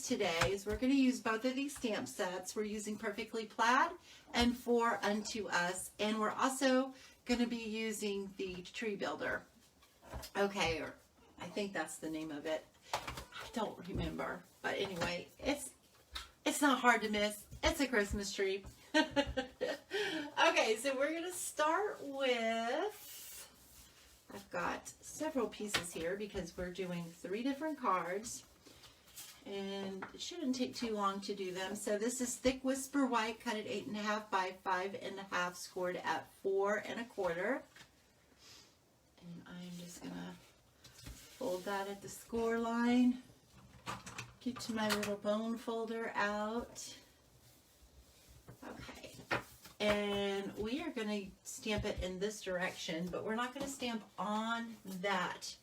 today is we're going to use both of these stamp sets. We're using Perfectly Plaid and For Unto Us, and we're also going to be using the Tree Builder. Okay, or I think that's the name of it. I don't remember, but anyway, it's not hard to miss. It's a Christmas tree. Okay, so we're going to start with, I've got several pieces here because we're doing 3 different cards, and it shouldn't take too long to do them. So this is Thick Whisper White, cut at 8.5 by 5.5, scored at 4 1/4. And I'm just going to fold that at the score line. Get my little bone folder out. Okay. And we are going to stamp it in this direction, but we're not going to stamp on that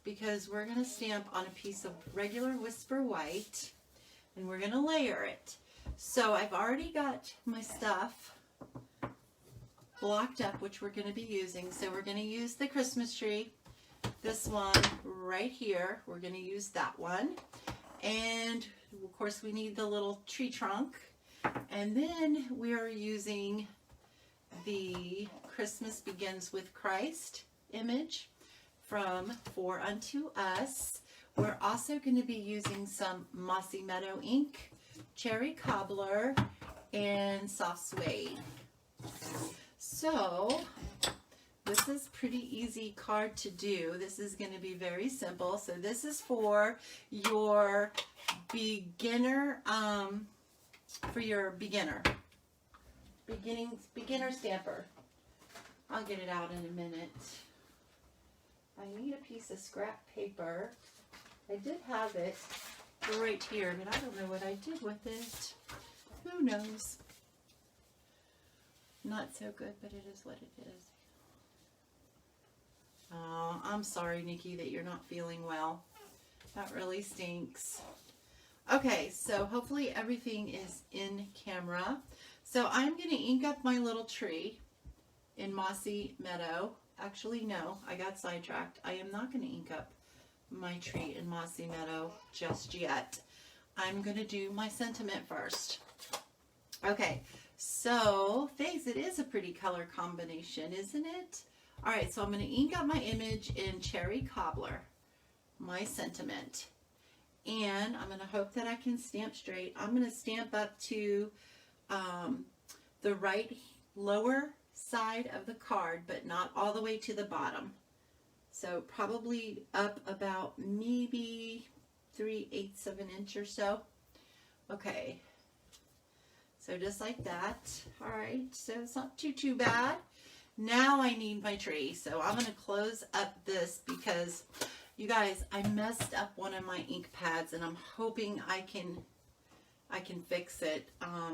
because we're going to stamp on a piece of regular Whisper White, and we're going to layer it. So I've already got my stuff blocked up, which we're going to be using. So we're going to use the Christmas tree. This one right here, we're going to use that one. And of course we need the little tree trunk. And then we are using the Christmas Begins with Christ image from For Unto Us. We're also going to be using some Mossy Meadow ink, Cherry Cobbler, and Soft Suede. So this is pretty easy card to do. This is going to be very simple. So this is for your beginner, beginner stamper. I'll get it out in a minute. I need a piece of scrap paper. I did have it right here, but I don't know what I did with it. Who knows? Not so good, but it is what it is. Oh, I'm sorry, Nikki, that you're not feeling well. That really stinks. Okay, so hopefully everything is in camera. So I'm going to ink up my little tree in Mossy Meadow. Actually, no, I got sidetracked. I am not going to ink up my tree in Mossy Meadow just yet. I'm going to do my sentiment first. Okay, so thanks, it is a pretty color combination, isn't it? All right, so I'm going to ink up my image in Cherry Cobbler, my sentiment. And I'm going to hope that I can stamp straight. I'm going to stamp up to the right lower side of the card, but not all the way to the bottom. So probably up about maybe 3/8 of an inch or so. Okay. So just like that. All right, so it's not too bad. Now I need my tree. So I'm going to close up this because, you guys, I messed up one of my ink pads, and I'm hoping I can fix it. I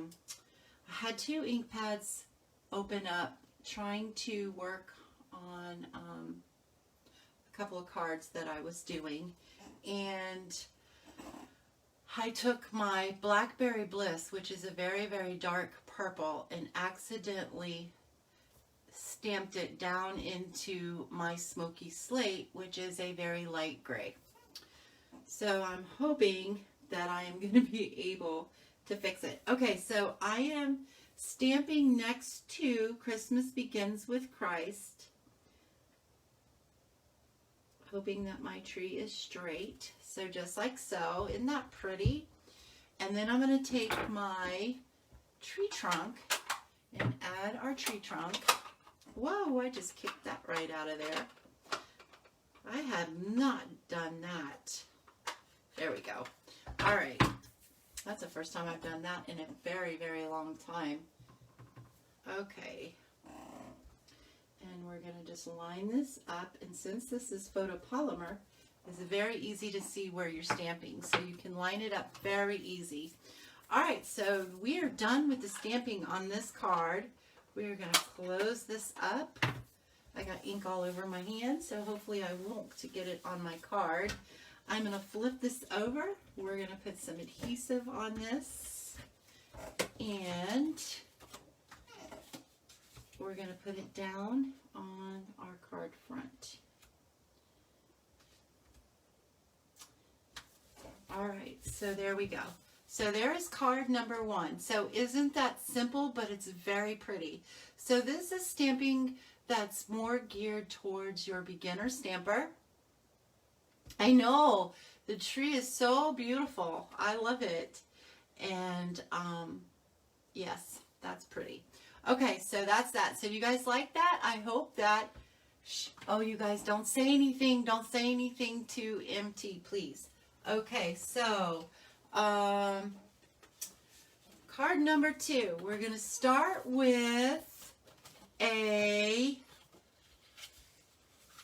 had 2 ink pads open up trying to work on a couple of cards that I was doing, and I took my Blackberry Bliss, which is a very, very dark purple, and accidentally stamped it down into my Smoky Slate, which is a very light gray. So I'm hoping that I am going to be able to fix it. Okay, so I am stamping next to Christmas Begins with Christ, hoping that my tree is straight. So just like so. Isn't that pretty? And then I'm going to take my tree trunk and add our tree trunk. Whoa, I just kicked that right out of there. I have not done that. There we go. All right. That's the first time I've done that in a very, very long time. Okay. And we're going to just line this up. And since this is photopolymer, it's very easy to see where you're stamping. So you can line it up very easy. All right, so we are done with the stamping on this card. We are going to close this up. I got ink all over my hand, so hopefully I won't get it on my card. I'm going to flip this over. We're going to put some adhesive on this, and we're going to put it down on our card front. All right, so there we go. So there is card number 1. So isn't that simple, but it's very pretty. So this is stamping that's more geared towards your beginner stamper. I know, the tree is so beautiful. I love it. And yes, that's pretty. Okay, so that's that. So you guys like that? I hope that, oh, you guys don't say anything. Don't say anything to MT, please. Okay, so card number 2. We're going to start with a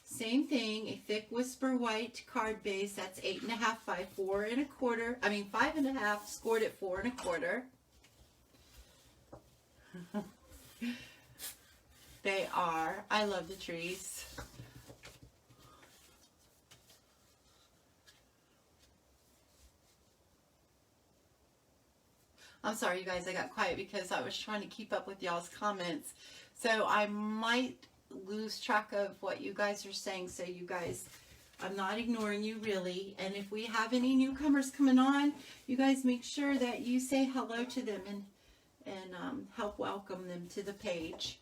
same thing, a thick whisper white card base. That's 8.5 by 4 1/4. I mean 5.5, scored at 4 1/4. They are. I love the trees. I'm sorry, you guys, I got quiet because I was trying to keep up with y'all's comments. So I might lose track of what you guys are saying. So you guys, I'm not ignoring you really. And if we have any newcomers coming on, you guys make sure that you say hello to them and help welcome them to the page.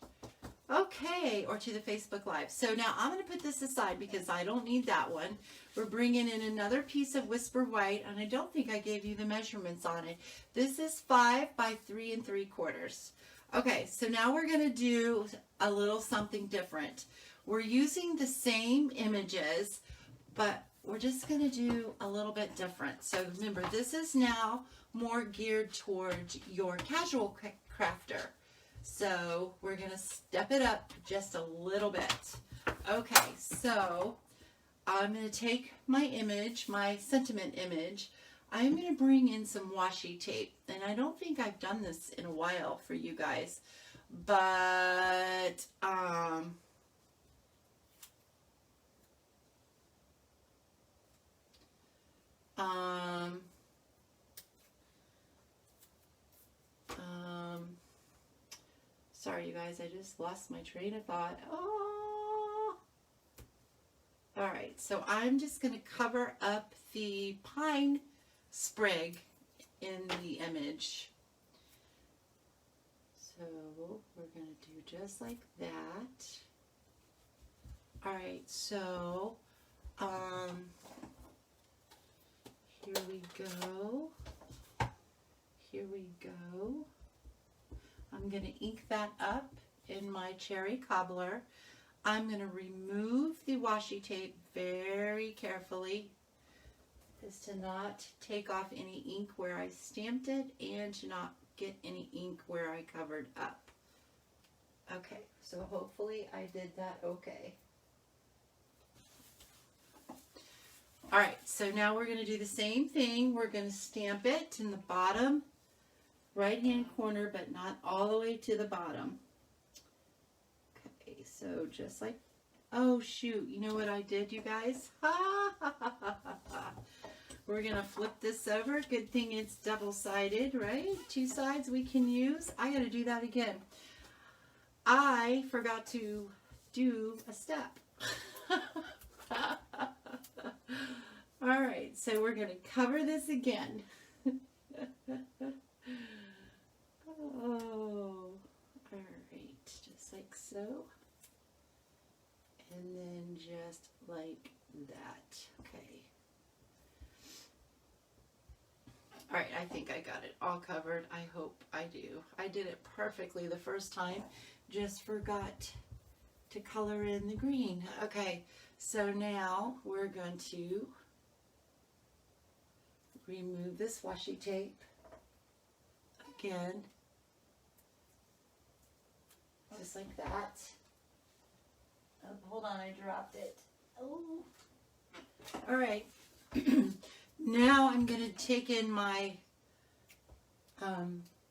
Okay, or to the Facebook Live. So now I'm going to put this aside because I don't need that one. We're bringing in another piece of Whisper White, and I don't think I gave you the measurements on it. This is 5 by 3 3/4. Okay, so now we're going to do a little something different. We're using the same images, but we're just going to do a little bit different. So remember, this is now more geared towards your casual crafter. So we're going to step it up just a little bit. Okay, so I'm going to take my image, my sentiment image. I'm going to bring in some washi tape. And I don't think I've done this in a while for you guys. But sorry, you guys, I just lost my train of thought. Oh. All right, so I'm just going to cover up the pine sprig in the image. So we're going to do just like that. All right, so here we go. Here we go. I'm going to ink that up in my cherry cobbler. I'm going to remove the washi tape very carefully, as to not take off any ink where I stamped it and to not get any ink where I covered up. Okay, so hopefully I did that okay. All right, so now we're going to do the same thing. We're going to stamp it in the bottom right hand corner, but not all the way to the bottom. Okay, so just like, oh shoot, you know what I did, you guys? We're gonna flip this over. Good thing it's double-sided, right? 2 sides we can use. I gotta do that again. I forgot to do a step. All right, so we're gonna cover this again. Oh, all right, just like so, and then just like that. Okay. All right, I think I got it all covered. I hope I do. I did it perfectly the first time, just forgot to color in the green. Okay, so now we're going to remove this washi tape again. Just like that. Oh, hold on, I dropped it. Oh. All right. Now I'm going to take in my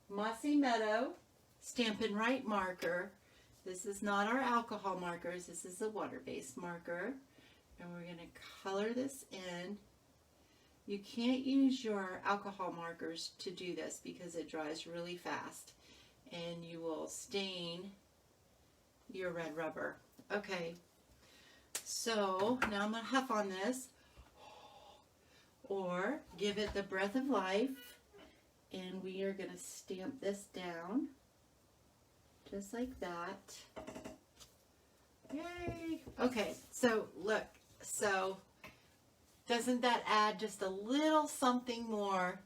Mossy Meadow Stampin' Right marker. This is not our alcohol markers. This is a water-based marker. And we're going to color this in. You can't use your alcohol markers to do this because it dries really fast. And you will stain your red rubber. Okay, so now I'm going to huff on this. or give it the breath of life. And we are going to stamp this down just like that. Yay! Okay, so look, so doesn't that add just a little something more?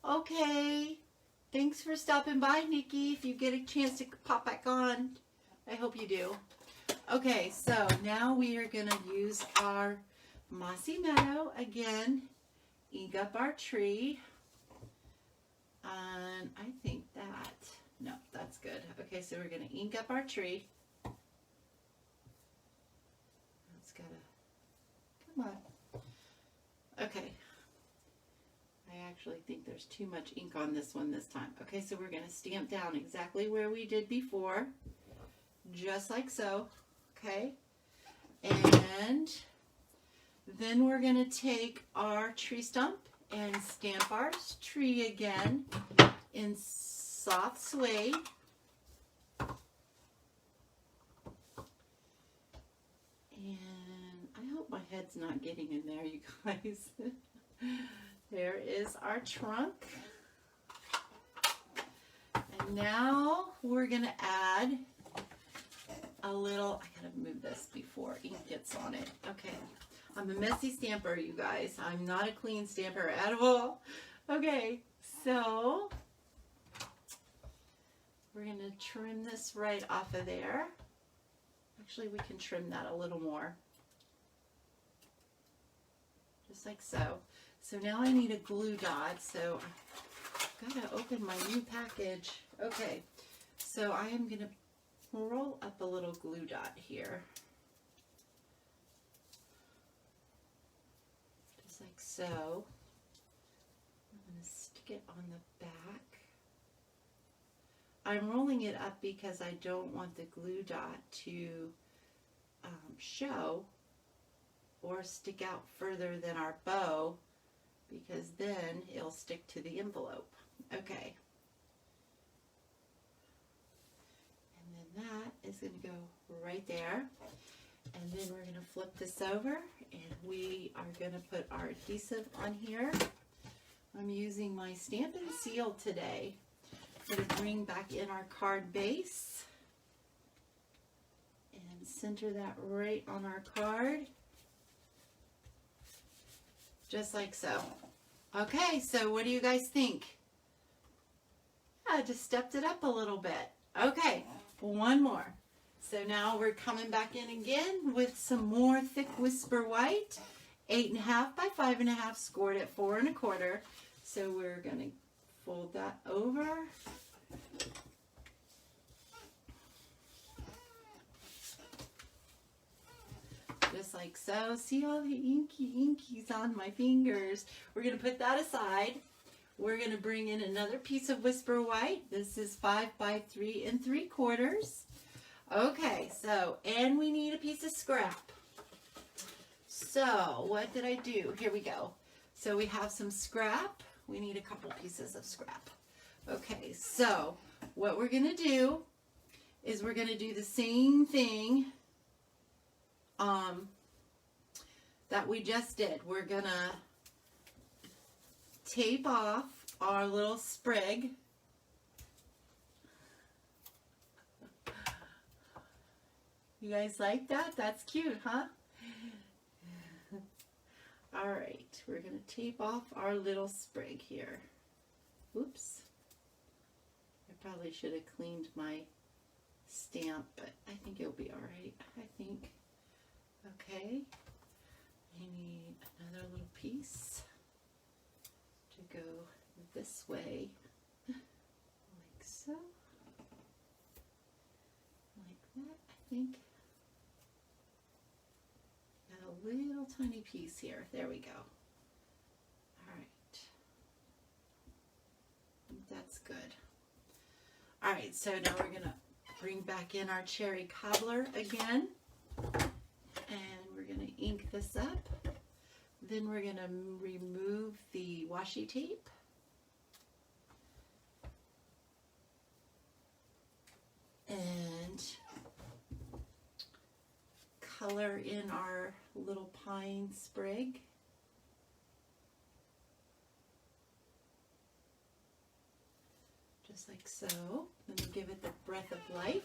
Okay, thanks for stopping by, Nikki. If you get a chance to pop back on, I hope you do. Okay, so now we are going to use our Mossy Meadow again, ink up our tree, and I think that, no, that's good. Okay, so we're going to ink up our tree. It's got to, come on. Okay. I actually think there's too much ink on this one this time. Okay, so we're going to stamp down exactly where we did before, just like so. Okay, and then we're going to take our tree stump and stamp our tree again in soft suede. And I hope my head's not getting in there, you guys. There is our trunk. And now we're going to add a little, I gotta move this before ink gets on it. Okay, I'm a messy stamper, you guys. I'm not a clean stamper at all. Okay, so we're gonna trim this right off of there. Actually, we can trim that a little more. Just like so. So now I need a glue dot, so I've gotta open my new package. Okay, so I am gonna roll up a little glue dot here, just like so. I'm going to stick it on the back. I'm rolling it up because I don't want the glue dot to show or stick out further than our bow, because then it'll stick to the envelope. Okay. That is going to go right there, and then we're going to flip this over, and we are going to put our adhesive on here. I'm using my Stampin' Seal today. I'm going to bring back in our card base and center that right on our card, just like so. Okay, so what do you guys think? I just stepped it up a little bit. Okay. One more. So now we're coming back in again with some more thick Whisper White, 8.5 by 5.5, scored at 4 1/4. So we're going to fold that over. Just like so. See all the inkies on my fingers? We're going to put that aside. We're going to bring in another piece of Whisper White. This is 5 by 3 3/4. Okay, so, and we need a piece of scrap. So, what did I do? Here we go. So we have some scrap. We need a couple pieces of scrap. Okay, so what we're going to do is we're going to do the same thing that we just did. We're going to tape off our little sprig. You guys like that? That's cute, huh? All right, we're going to tape off our little sprig here. Oops. I probably should have cleaned my stamp, but I think it'll be all right. I think. Okay. I need another little piece to go this way, like so, like that. I think got a little tiny piece here. There we go. All right, I think that's good. All right, so now we're gonna bring back in our cherry cobbler again, and we're gonna ink this up. Then we're going to remove the washi tape. And color in our little pine sprig. just like so. Then we give it the breath of life.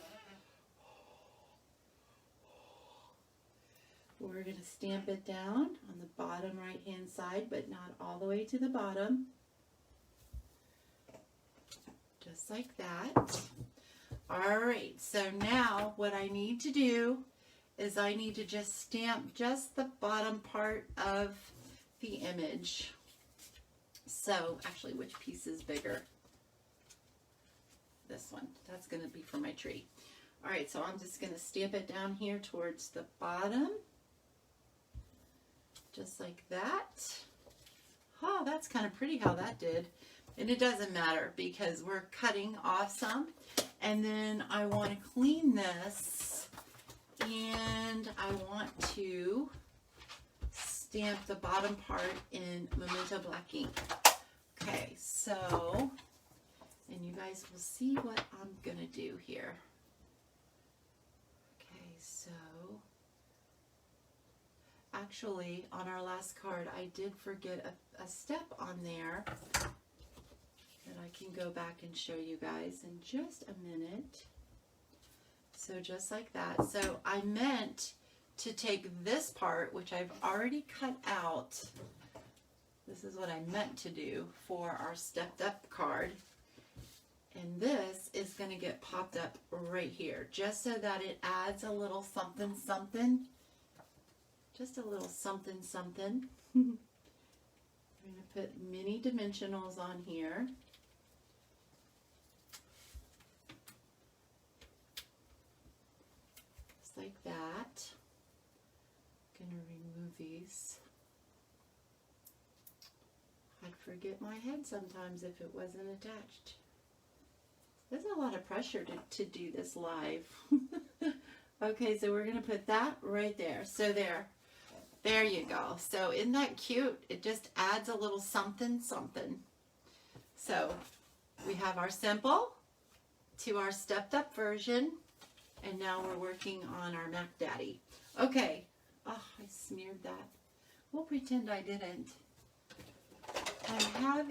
We're going to stamp it down on the bottom right hand side, but not all the way to the bottom. Just like that. All right, so now what I need to do is I need to just stamp just the bottom part of the image. So actually, which piece is bigger? This one. That's going to be for my tree. All right, so I'm just going to stamp it down here towards the bottom. Just like that. Oh, that's kind of pretty how that did. And it doesn't matter because we're cutting off some. And then I want to clean this. And I want to stamp the bottom part in Memento Black ink. Okay, so, and you guys will see what I'm going to do here. Okay, so, actually, on our last card, I did forget a step on there that I can go back and show you guys in just a minute. So just like that. So I meant to take this part, which I've already cut out. This is what I meant to do for our stepped up card. And this is going to get popped up right here, just so that it adds a little something, something. Just a little something, something. I'm going to put mini dimensionals on here. Just like that. I'm going to remove these. I'd forget my head sometimes if it wasn't attached. There's a lot of pressure to do this live. Okay, so we're going to put that right there. So there you go. So isn't that cute? It just adds a little something, something. So we have our simple to our stepped up version. And now we're working on our Mac Daddy. Okay. Oh, I smeared that. We'll pretend I didn't. I have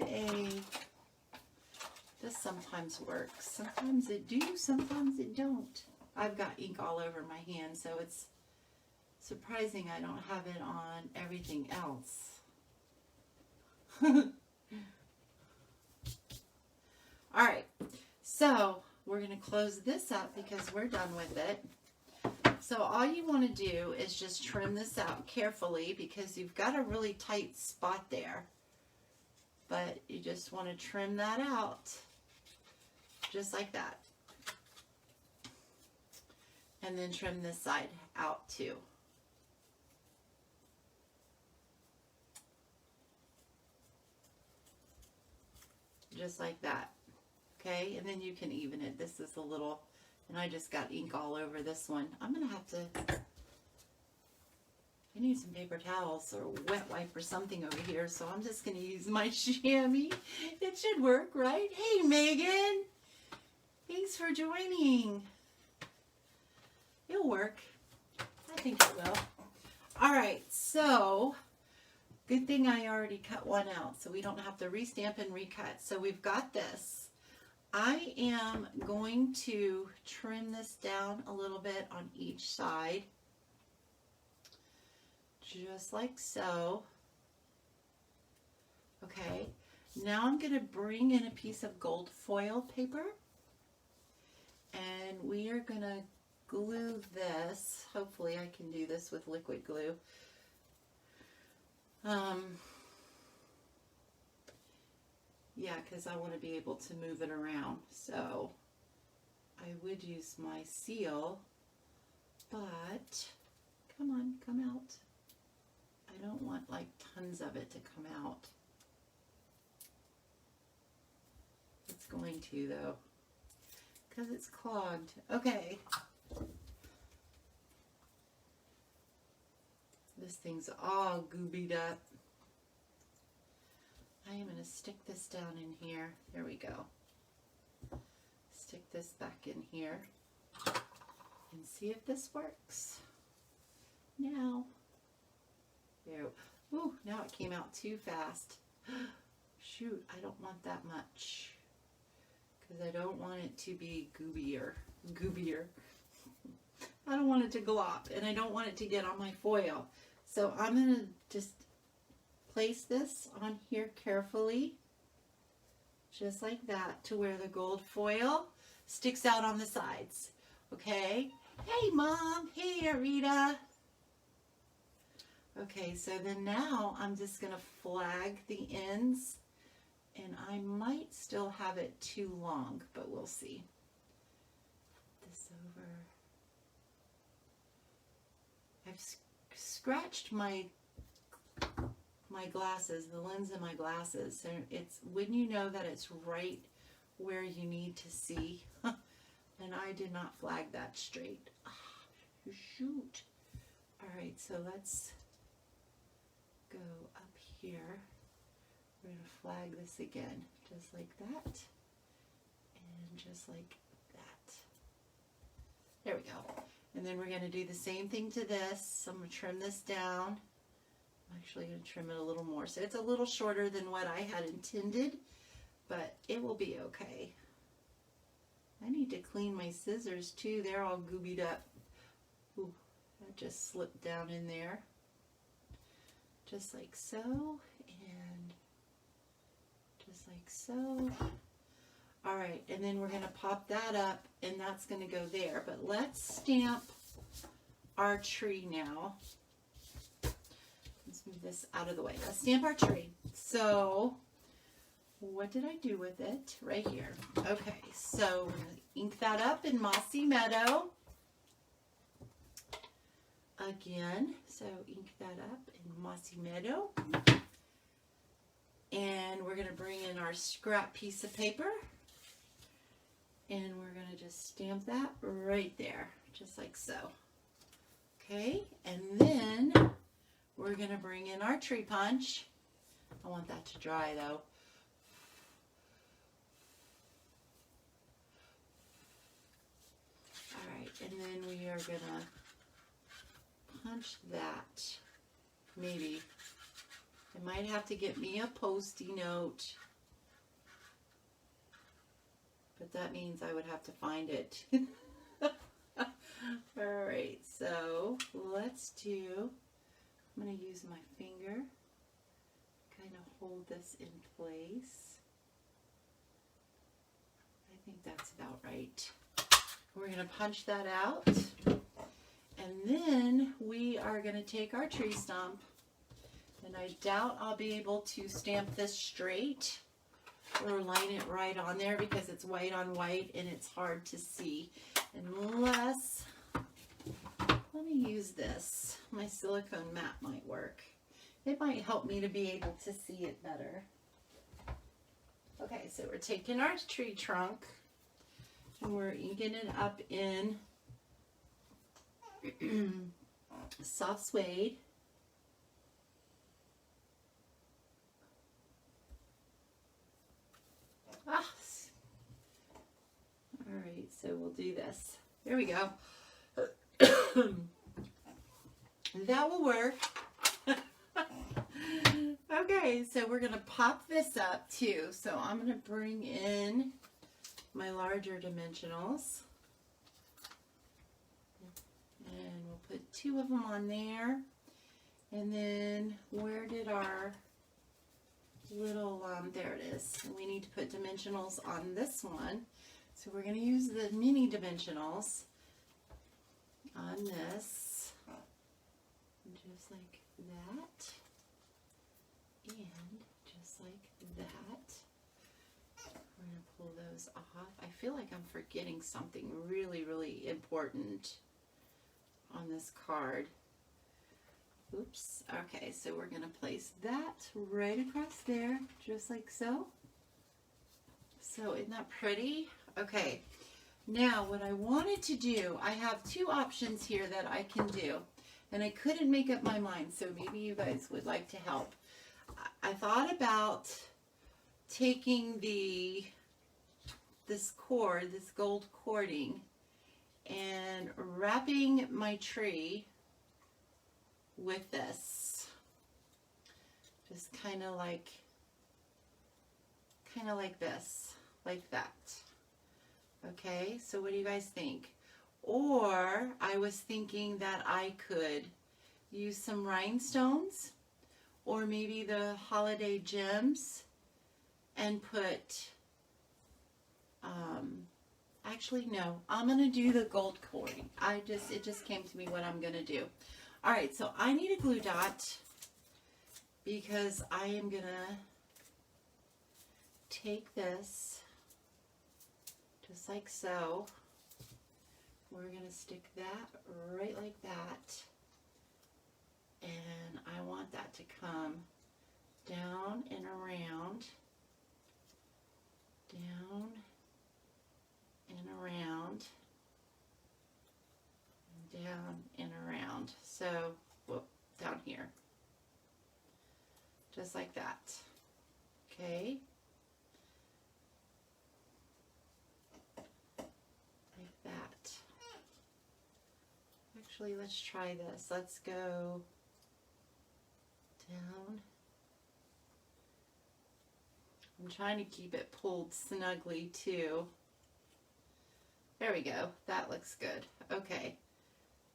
this sometimes works. Sometimes it do, sometimes it don't. I've got ink all over my hand, so it's surprising I don't have it on everything else. All right, so we're going to close this up because we're done with it. So all you want to do is just trim this out carefully because you've got a really tight spot there. But you just want to trim that out just like that. And then trim this side out too. Just like that. Okay, and then you can even it. This is a little, and I just got ink all over this one. I'm going to have to, I need some paper towels or a wet wipe or something over here, so I'm just going to use my chamois. It should work, right? Hey, Megan. Thanks for joining. It'll work. I think it will. All right, so good thing I already cut one out, so we don't have to restamp and recut. So we've got this. I am going to trim this down a little bit on each side. Just like so. Okay, now I'm going to bring in a piece of gold foil paper and we are going to glue this. Hopefully I can do this with liquid glue. Yeah, because I want to be able to move it around. So I would use my seal, but come on, come out. I don't want like tons of it to come out. It's going to though, because it's clogged. Okay. This thing's all goobied up. I am going to stick this down in here. There we go. Stick this back in here and see if this works. Now. There. Ooh, now it came out too fast. Shoot, I don't want that much. because I don't want it to be goobier. I don't want it to glop, and I don't want it to get on my foil. So I'm going to just place this on here carefully, just like that, to where the gold foil sticks out on the sides. Okay? Hey, Mom. Hey, Arita. Okay, so then now I'm just going to flag the ends, and I might still have it too long, but we'll see. This over. I've scratched my glasses, the lens in my glasses, so it's when you know that it's right where you need to see. And I did not flag that straight. Shoot. All right, so let's go up here. We're going to flag this again, just like that, and just like that. There we go. And then we're going to do the same thing to this. I'm going to trim this down. I'm actually going to trim it a little more. So it's a little shorter than what I had intended, but it will be okay. I need to clean my scissors too. They're all goobied up. Ooh, that just slipped down in there. Just like so, and just like so. All right, and then we're going to pop that up, and that's going to go there. But let's stamp our tree now. Let's move this out of the way. Let's stamp our tree. So what did I do with it? Right here. Okay, so we're going to ink that up in Mossy Meadow. Again, so ink that up in Mossy Meadow. And we're going to bring in our scrap piece of paper. And we're going to just stamp that right there, just like so. Okay, and then we're going to bring in our tree punch. I want that to dry though. All right, and then we are going to punch that. Maybe. I might have to get me a Post-it note. But that means I would have to find it. All right, so let's do, I'm going to use my finger, kind of hold this in place. I think that's about right. We're going to punch that out. And then we are going to take our tree stump. And I doubt I'll be able to stamp this straight or line it right on there because it's white on white and it's hard to see unless, let me use this. My silicone mat might work. It might help me to be able to see it better. Okay, so we're taking our tree trunk and we're inking it up in soft suede. All right, so we'll do this. There we go. That will work. Okay, so we're going to pop this up too. So I'm going to bring in my larger dimensionals. And we'll put 2 of them on there. And then where did our little, there it is. We need to put dimensionals on this one. So we're going to use the mini dimensionals on this, just like that, and just like that. We're going to pull those off. I feel like I'm forgetting something really, really important on this card. Oops. Okay, so we're going to place that right across there, just like so. So isn't that pretty? Okay, now what I wanted to do, I have 2 options here that I can do, and I couldn't make up my mind, so maybe you guys would like to help. I thought about taking this cord, this gold cording, and wrapping my tree with this, just kind of like this, like that. Okay, so what do you guys think? Or I was thinking that I could use some rhinestones or maybe the holiday gems and put, actually no, I'm going to do the gold coin. It just came to me what I'm going to do. All right, so I need a glue dot because I am going to take this just like so. We're going to stick that right like that. And I want that to come down and around, down and around, and down and around. So, whoop, down here. Just like that. Okay. Like that. Actually, let's try this. Let's go down. I'm trying to keep it pulled snugly too. There we go. That looks good. Okay.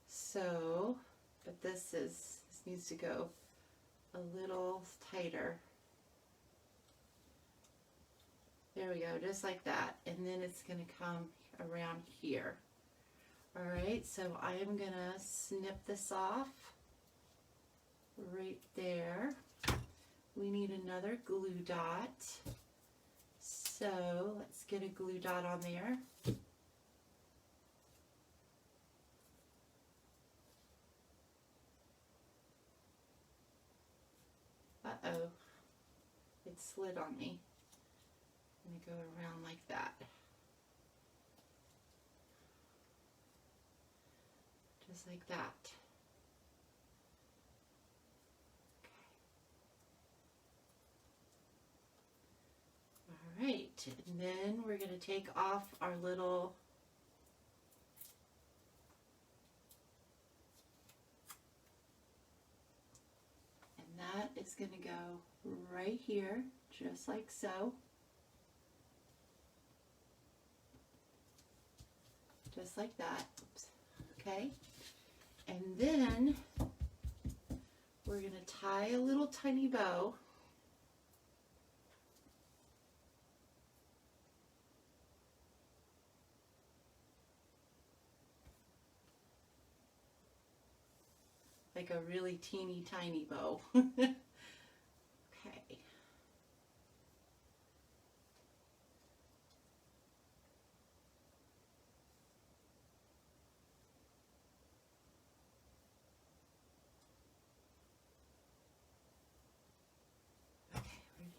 So, but this needs to go a little tighter. There we go, just like that. And then it's going to come around here. All right, so I am going to snip this off right there. We need another glue dot. So let's get a glue dot on there. Uh-oh, it slid on me. I'm going to go around like that. Just like that. All right, and then we're going to take off our little that is going to go right here, just like so. Just like that. Oops. Okay. And then we're going to tie a little tiny bow. Like a really teeny tiny bow. Okay.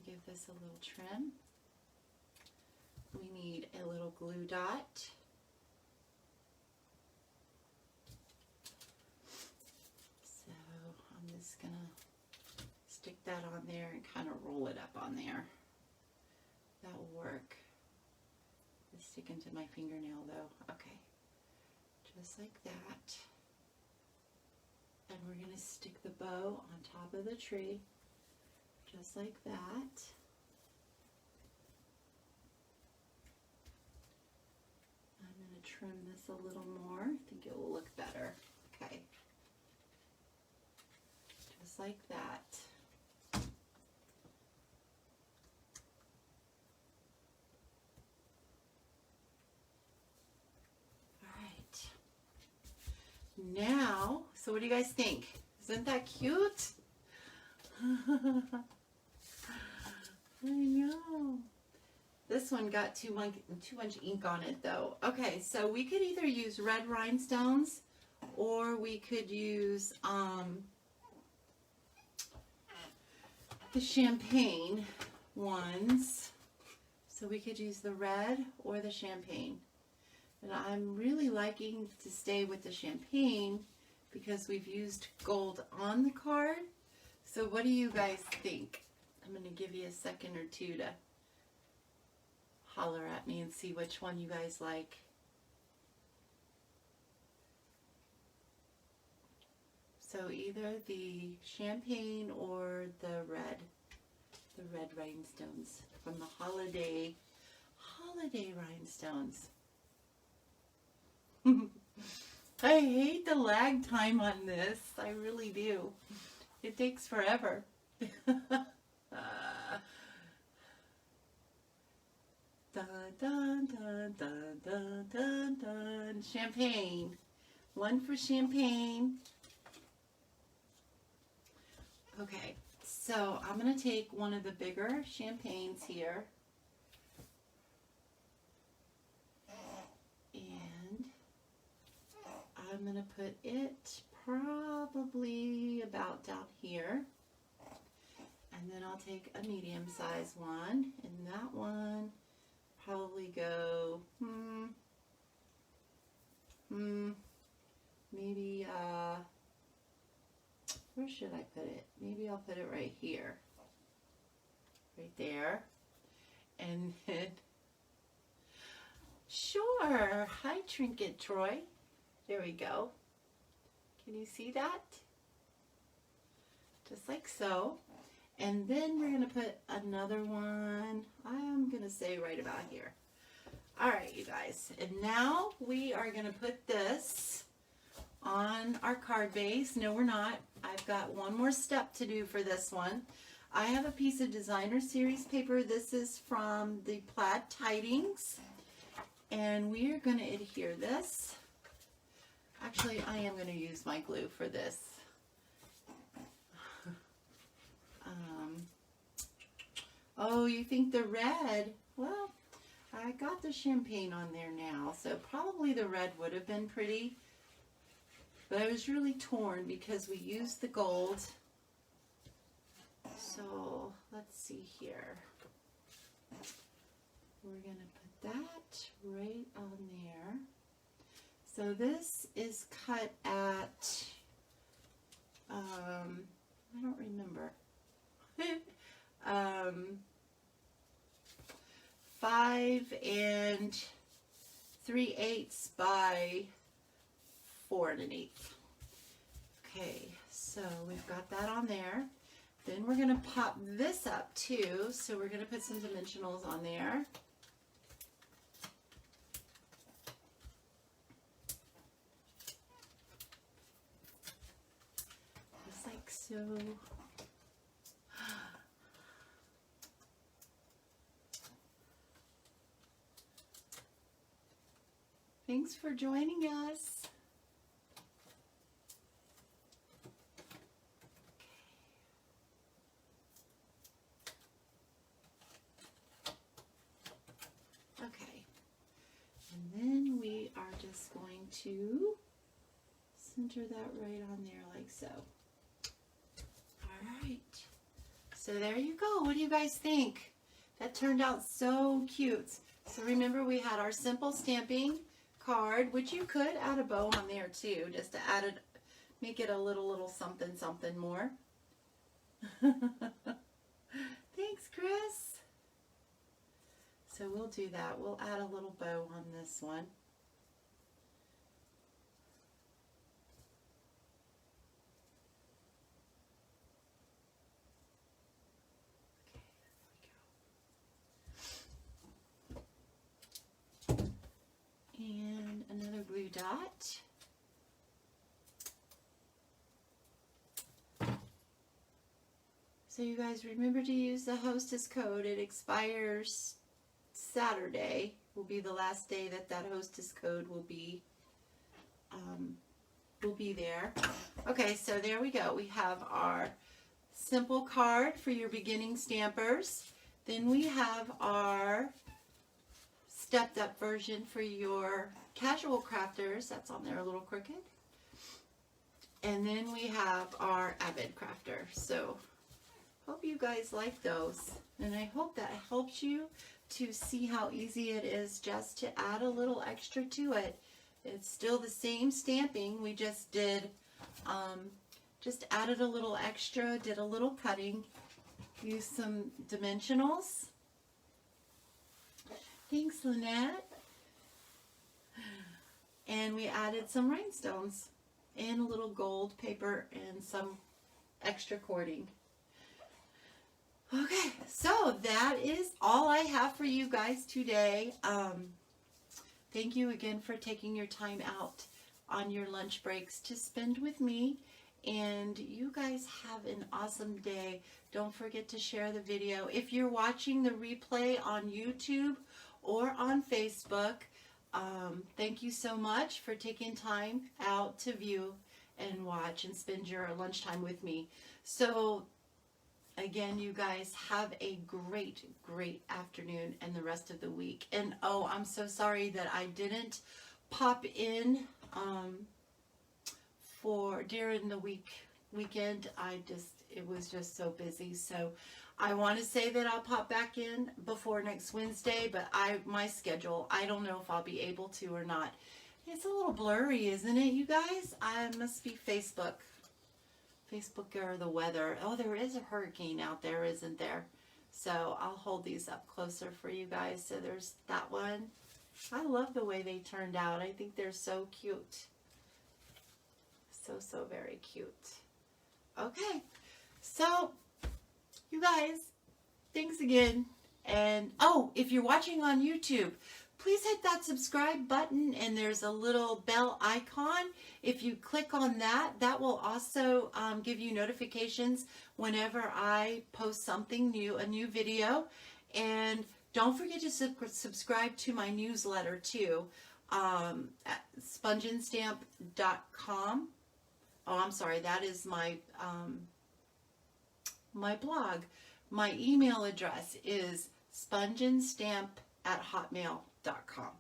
Give this a little trim. We need a little glue dot. So I'm just gonna stick that on there and kind of roll it up on there. That will work. It's sticking to my fingernail though. Okay. Just like that. And we're gonna stick the bow on top of the tree. Just like that. I'm going to trim this a little more. I think it will look better. Okay. Just like that. All right. Now, so what do you guys think? Isn't that cute? I know. This one got too much ink on it though. Okay, so we could either use red rhinestones or we could use the champagne ones. So we could use the red or the champagne. And I'm really liking to stay with the champagne because we've used gold on the card. So what do you guys think? I'm going to give you a second or two to holler at me and see which one you guys like. So either the champagne or the red rhinestones from the holiday rhinestones. I hate the lag time on this. I really do. It takes forever. Dun, dun, dun, dun, dun, dun, dun. Champagne. One for champagne. Okay, so I'm going to take one of the bigger champagnes here. And I'm going to put it probably about down here. And then I'll take a medium size one. And that one probably go, maybe, where should I put it? Maybe I'll put it right here. Right there. And then, sure. Hi, Trinket Troy. There we go. Can you see that? Just like so. And then we're going to put another one, I'm going to say right about here. All right, you guys. And now we are going to put this on our card base. No, we're not. I've got one more step to do for this one. I have a piece of designer series paper. This is from the Plaid Tidings. And we are going to adhere this. Actually, I am going to use my glue for this. Oh, you think the red? Well, I got the champagne on there now, so probably the red would have been pretty. But I was really torn because we used the gold. So let's see here. We're going to put that right on there. So this is cut at, I don't remember. 5 3/8 by 4 1/8. Okay, so we've got that on there. Then we're going to pop this up too. So we're going to put some dimensionals on there. Just like so. Thanks for joining us. Okay. And then we are just going to center that right on there like so. All right. So there you go. What do you guys think? That turned out so cute. So remember, we had our simple stamping card, which you could add a bow on there too, just to add it, make it a little something more. Thanks, Chris. So we'll do that. We'll add a little bow on this one. And another blue dot. So you guys remember to use the hostess code. It expires Saturday. Will be the last day that that hostess code will be there. Okay, so there we go. We have our simple card for your beginning stampers. Then we have our stepped up version for your casual crafters. That's on there a little crooked. And then we have our avid crafter. So hope you guys like those. And I hope that helps you to see how easy it is just to add a little extra to it. It's still the same stamping. We just did, just added a little extra, did a little cutting, used some dimensionals. Thanks, Lynette. And we added some rhinestones and a little gold paper and some extra cording. Okay, so that is all I have for you guys today. Thank you again for taking your time out on your lunch breaks to spend with me. And you guys have an awesome day. Don't forget to share the video. If you're watching the replay on YouTube or on Facebook, thank you so much for taking time out to view and watch and spend your lunchtime with me. So again, you guys have a great, great afternoon and the rest of the week. And oh, I'm so sorry that I didn't pop in for during the weekend. It was just so busy. So I want to say that I'll pop back in before next Wednesday, but my schedule, I don't know if I'll be able to or not. It's a little blurry, isn't it, you guys? I must be Facebook or the weather. Oh, there is a hurricane out there, isn't there? So I'll hold these up closer for you guys. So there's that one. I love the way they turned out. I think they're so cute. So very cute. Okay, so you guys, thanks again. And oh, if you're watching on YouTube, please hit that subscribe button, and there's a little bell icon. If you click on that, that will also give you notifications whenever I post something new, a new video. And don't forget to subscribe to my newsletter too, at spongeandstamp.com. Oh, I'm sorry, that is my my blog. My email address is spongeandstamp@hotmail.com.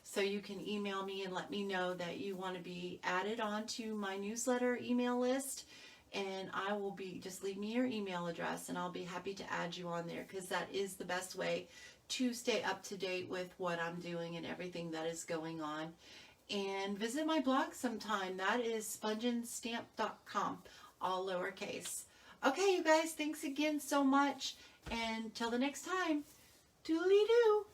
So you can email me and let me know that you want to be added onto my newsletter email list, and I will be, just leave me your email address and I'll be happy to add you on there, because that is the best way to stay up to date with what I'm doing and everything that is going on. And visit my blog sometime. That is spongeandstamp.com, all lowercase. Okay, you guys, thanks again so much. And till the next time, doodly-doo.